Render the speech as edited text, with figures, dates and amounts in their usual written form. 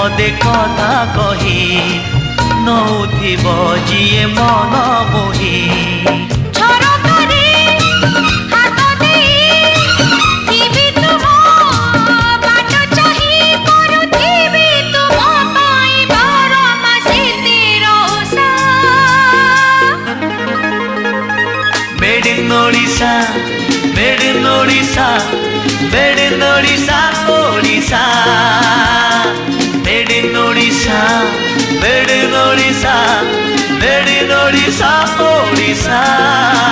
पदे कथा कही नौथिब जिए मन मोही Made in Odisha, made in Odisha, made in Odisha, Odisha. Made in Odisha, made in Odisha, made in Odisha, Odisha.